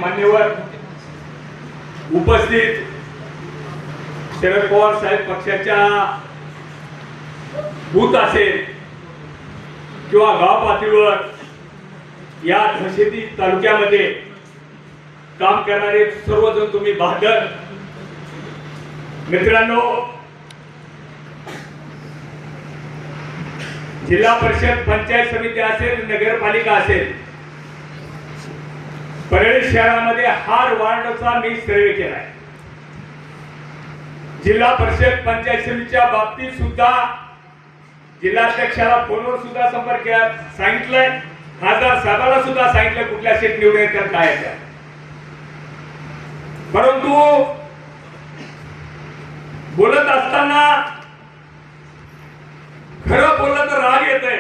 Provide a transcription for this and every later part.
मान्यवर उपस्थित शरद पवार साहेब पक्षाच्या बूथ असेल किंवा गाव पातळीवर या दहशती तालुक्यामध्ये काम करणारे सर्वजण तुम्ही बहादर मित्रांनो, जिल्हा परिषद पंचायत समिती असेल नगरपालिका असेल, परळी शहरामध्ये हार वार्डचा मी सर्वे केलाय. जिल्हा परिषद पंचायत समितीच्या बाबतीत सुद्धा जिल्हाध्यक्षाला फोनवर सुद्धा संपर्क केला, सांगितलंय, खासदार साहेबांना सुद्धा सांगितलं कुठल्या सीट निवडून येतात काय येतात. परंतु बोलत असताना खरं बोललं तर राग येतोय.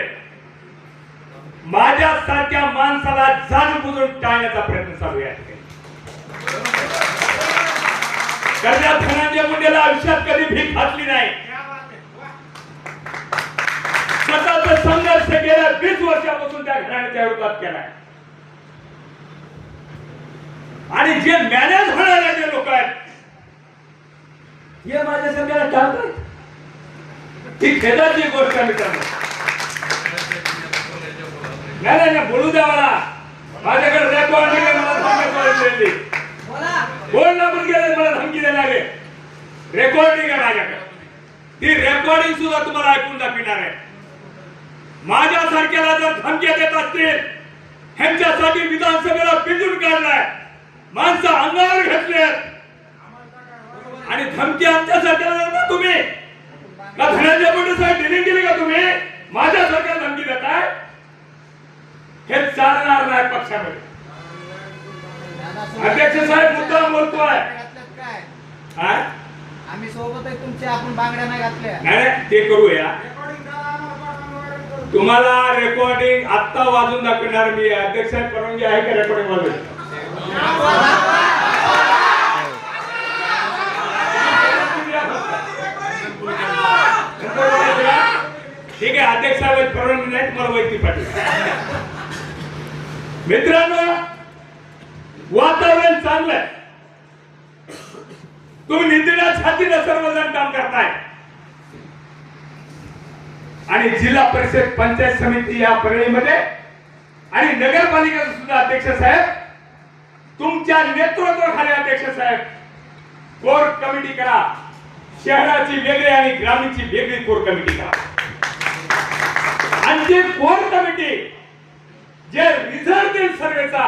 माझ्यासारख्या माणसाला जाणबुजून टाळण्याचा प्रयत्न चालू आहे. कर्नाल धनंजय मुंडेला आयुष्यात कधी भीक घातली नाही. स्वतःचा संघर्ष गेल्या 20 वर्षापासून त्या घराण्याच्या विरोधात केलाय. आणि जे मॅनेज होणारे जे लोक आहेत हे माझ्या सगळ्याला टाळतात. ही खेदाची गोष्ट आहे मित्रांनो. नाही बोलू द्या मला. माझ्याकडे रेकॉर्डिंग आहे, मला सांगितलं बोलणं पण गेले, मला धमकी देणारे रेकॉर्डिंग आहे माझ्याकडे. ती रेकॉर्डिंग सुद्धा तुम्हाला ऐकून दाखविणार आहे. माझ्यासारख्याला जर धमक्या देत असतील, ह्यांच्यासाठी विधानसभेला पिंजून काढलाय, माणसं अंगावर घेतले आणि धमकी आमच्यासाठी ना तुम्ही का धनंजय मुंडे साहेब डिलिंग केली का तुम्ही माझ्यासारख्या धमकी देताय? हे चालणार नाही पक्षामध्ये. अध्यक्ष साहेब मुद्दा बोलतोय. आम्ही सोबत आहे तुमच्या, आपण बांगड्या नाही घातल्या. नाही ते करूया. तुम्हाला रेकॉर्डिंग आत्ता वाजून दाखवणार मी. अध्यक्ष साहेब परवानगी आहे का रेकॉर्डिंग वाजून? ठीक आहे, अध्यक्ष साहेब परवानगी नाही, तुम्हाला वैयक्तिक पाठवू. मित्रांनो, वातावरण चांगलंय. तुम्ही निंदण्या छातीनं सर्वजण काम करताय आणि जिल्हा परिषद पंचायत समिती या परळीमध्ये आणि नगरपालिकेचे सुद्धा अध्यक्ष साहेब तुमच्या नेतृत्वाखाली अध्यक्ष साहेब कोर कमिटी करा. शहराची वेगळी आणि ग्रामीणची वेगळी कोर कमिटी करा. आणि जे कोर कमिटी जे रिझल्ट देईल सर्वेचा